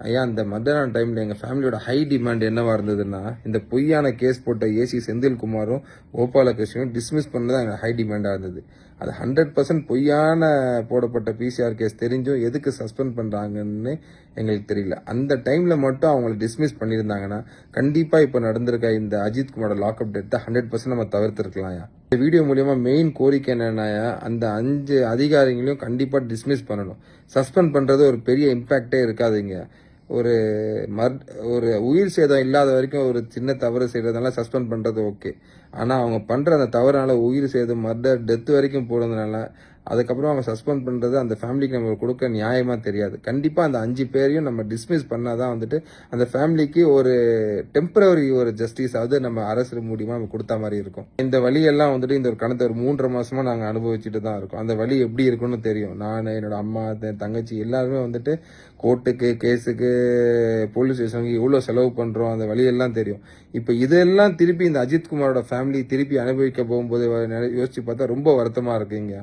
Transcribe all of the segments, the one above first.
ஐயா அந்த மத்தியான டைமில் எங்கள் ஃபேமிலியோட ஹை டிமாண்ட் என்னவா இருந்ததுன்னா, இந்த பொய்யான கேஸ் போட்ட ஏசி செந்தில்குமாரும் கோபாலகிருஷ்ணனும் டிஸ்மிஸ் பண்ணது எங்கள் ஹை டிமாண்டாக இருந்தது. அது 100% பொய்யான போடப்பட்ட பிசிஆர் கேஸ் தெரிஞ்சும் எதுக்கு சஸ்பெண்ட் பண்ணுறாங்கன்னு எங்களுக்கு தெரியல. அந்த டைமில் மட்டும் அவங்களை டிஸ்மிஸ் பண்ணியிருந்தாங்கன்னா கண்டிப்பாக இப்போ நடந்திருக்க இந்த அஜித் குமாரோட லாக்அப் டெத்தை 100% நம்ம தவிர்த்துருக்கலாம்யா. இந்த வீடியோ மூலியமா மெயின் கோரிக்கை என்னன்னாயா, அந்த 5 அதிகாரிகளையும் கண்டிப்பாக டிஸ்மிஸ் பண்ணணும். சஸ்பெண்ட் பண்ணுறது ஒரு பெரிய இம்பேக்டே இருக்காதுங்க. ஒரு ஒரு உயிர் சேதம் இல்லாத வரைக்கும் ஒரு சின்ன தவறு செய்யறதுனால சஸ்பெண்ட் பண்றது ஓகே. ஆனா அவங்க பண்ற அந்த தவறுனால உயிர் சேதம், மர்டர், டெத் வரைக்கும் போனதுனால அதுக்கப்புறம் அவங்க சஸ்பெண்ட் பண்றது அந்த ஃபேமிலிக்கு நம்ம கொடுக்க நியாயமா தெரியாது. கண்டிப்பா அந்த 5 பேரையும் நம்ம டிஸ்மிஸ் பண்ணாதான் வந்துட்டு அந்த ஃபேமிலிக்கு ஒரு டெம்பரரி ஒரு ஜஸ்டிஸ் ஆகுது நம்ம அரசு மூலியமா நம்ம கொடுத்த மாதிரி இருக்கும். இந்த வழியெல்லாம் வந்துட்டு இந்த ஒரு கடந்த ஒரு 3.5 மாசமா நாங்க அனுபவிச்சுட்டு தான் இருக்கோம். அந்த வழி எப்படி இருக்குன்னு தெரியும். நான், என்னோட அம்மா, தங்கச்சி எல்லாருமே வந்துட்டு கோர்ட்டுக்கு, கேஸுக்கு, போலீஸ் ஸ்டேஷனுக்கு இவ்வளவு செலவு பண்றோம். அந்த வழியெல்லாம் தெரியும். இப்ப இதெல்லாம் திருப்பி இந்த அஜித் குமாரோட ஃபேமிலி திருப்பி அனுபவிக்க போகும்போது யோசிச்சு பார்த்தா ரொம்ப வருத்தமா இருக்குங்க.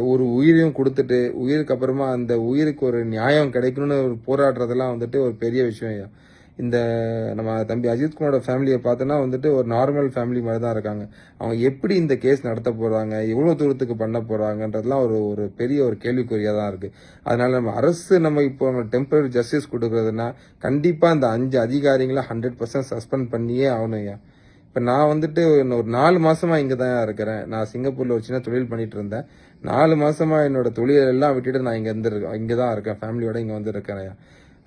ஒரு உயிரையும் கொடுத்துட்டு உயிருக்கு அப்புறமா அந்த உயிருக்கு ஒரு நியாயம் கிடைக்கணும்னு ஒரு போராடுறதெல்லாம் வந்துட்டு ஒரு பெரிய விஷயம். இந்த நம்ம தம்பி அஜித்குமாரோட ஃபேமிலியை பார்த்தோன்னா வந்துட்டு ஒரு நார்மல் ஃபேமிலி மாதிரி தான் இருக்காங்க. அவங்க எப்படி இந்த கேஸ் நடத்த போறாங்க, எவ்வளோ தூரத்துக்கு பண்ண போறாங்கன்றதுலாம் ஒரு பெரிய ஒரு கேள்விக்குறியாக தான் இருக்கு. அதனால நம்ம அரசு நம்ம இப்போ டெம்பரரி ஜஸ்டிஸ் கொடுக்கறதுன்னா கண்டிப்பாக அந்த 5 அதிகாரிகளை 100% சஸ்பெண்ட் பண்ணியே ஆகணும். இப்போ நான் வந்துட்டு ஒரு 4 மாசமா இங்கே தான் இருக்கிறேன். நான் சிங்கப்பூர்ல ஒரு சின்ன தொழில் பண்ணிட்டு இருந்தேன். 4 மாசமா என்னோட தொழில் எல்லாம் விட்டுட்டு நான் இங்கே தான் இருக்கேன். ஃபேமிலியோட இங்கே வந்து இருக்கிறேன்.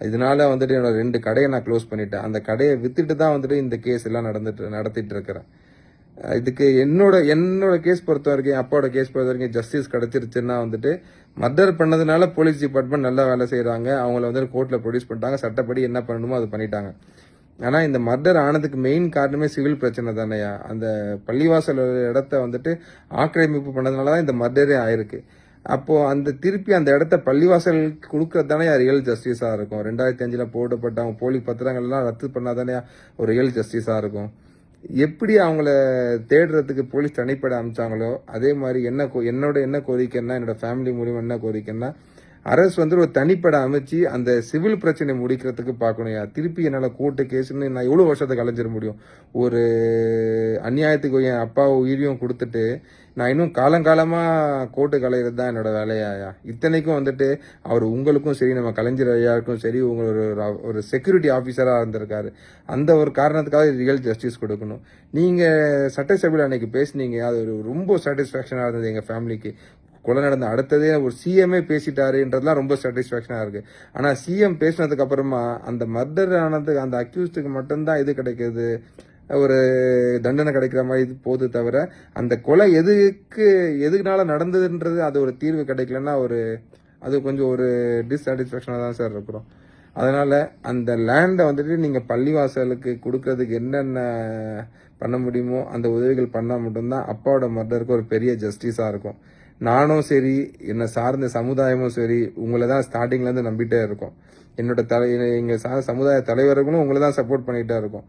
இதனால வந்துட்டு என்னோட 2 கடையை நான் க்ளோஸ் பண்ணிட்டேன். அந்த கடையை வித்துட்டு தான் வந்துட்டு இந்த கேஸ் எல்லாம் நடத்திட்டு இருக்கிறேன். இதுக்கு என்னோட கேஸ் பொறுத்த வரைக்கும், அப்பாவோட கேஸ் பொறுத்த வரைக்கும் ஜஸ்டிஸ் கிடைச்சிருச்சுன்னா வந்துட்டு மர்டர் பண்ணதுனால போலீஸ் டிபார்ட்மெண்ட் நல்லா வேலை செய்யறாங்க. அவங்கள வந்து கோர்ட்ல ப்ரொடியூஸ் பண்ணிட்டாங்க. சட்டப்படி என்ன பண்ணணுமோ அது பண்ணிட்டாங்க. ஆனா இந்த மர்டர் ஆனதுக்கு மெயின் காரணமே சிவில் பிரச்சனை தானேயா. அந்த பள்ளிவாசல் இடத்த வந்துட்டு ஆக்கிரமிப்பு பண்ணதுனாலதான் இந்த மர்டரே ஆயிருக்கு. அப்போ அந்த திருப்பி அந்த இடத்த பள்ளிவாசல் கொடுக்கறது தானே ரியல் ஜஸ்டிஸா இருக்கும். 2005 போடப்பட்ட அவங்க போலி பத்திரங்கள் எல்லாம் ரத்து பண்ணாதானே ஒரு ரியல் ஜஸ்டிஸா இருக்கும். எப்படி அவங்கள தேடுறதுக்கு போலீஸ் தனிப்பட அமைச்சாங்களோ அதே மாதிரி என்ன கோரிக்கைன்னா, என்னோட ஃபேமிலி மூலியமா என்ன கோரிக்கைன்னா, அரசு வந்து ஒரு தனிப்பட அமைச்சு அந்த சிவில் பிரச்சனை முடிக்கிறதுக்கு பார்க்கணும். திருப்பி என்னால் கோர்ட்டு கேஸ்ன்னு நான் எவ்வளோ வருஷத்துக்கு அலைஞ்சிட முடியும். ஒரு அநியாயத்துக்கு என் அப்பா உயிரியும் கொடுத்துட்டு நான் இன்னும் காலங்காலமா கோர்ட்டு கலையிறது தான் என்னோட வேலையாயா. இத்தனைக்கும் வந்துட்டு அவர் உங்களுக்கும் சரி, நம்ம கலைஞர் ஐயாருக்கும் சரி, ஒரு செக்யூரிட்டி ஆஃபீஸரா இருந்திருக்காரு. அந்த ஒரு காரணத்துக்காக ரியல் ஜஸ்டிஸ் கொடுக்கணும். நீங்க சட்டசபையில் அன்னைக்கு பேசுனீங்க, அது ரொம்ப சாட்டிஸ்பாக்சனா இருந்தது எங்க ஃபேமிலிக்கு. கொலை நடந்த அடுத்ததே ஒரு சிஎம்ஏ பேசிட்டாருன்றதுலாம் ரொம்ப சாட்டிஸ்பாக்சனா இருக்கு. ஆனா சிஎம் பேசினதுக்கு அப்புறமா அந்த மர்டர் ஆனதுக்கு அந்த அக்யூஸ்டுக்கு மட்டும்தான் இது கிடைக்குது, ஒரு தண்டனை கிடைக்கிற மாதிரி இது போது தவிர அந்த கொலை எதுக்குனால நடந்ததுன்றது அது ஒரு தீர்வு கிடைக்கலன்னா அது கொஞ்சம் ஒரு டிஸ்சாட்டிஸ்பாக்சனா தான் சார் இருக்கிறோம். அதனால அந்த லேண்டை வந்துட்டு நீங்க பள்ளிவாசலுக்கு கொடுக்கறதுக்கு என்னென்ன பண்ண முடியுமோ அந்த உதவிகள் பண்ணா மட்டும்தான் அப்பாவோட மர்டருக்கு ஒரு பெரிய ஜஸ்டிஸா இருக்கும். நானும் சரி, என்னை சார்ந்த சமுதாயமும் சரி, உங்களை தான் ஸ்டார்டிங்ல இருந்து நம்பிட்டே இருக்கோம். எங்க சமுதாய தலைவர்களும் உங்களை தான் சப்போர்ட் பண்ணிட்டே இருக்கோம்.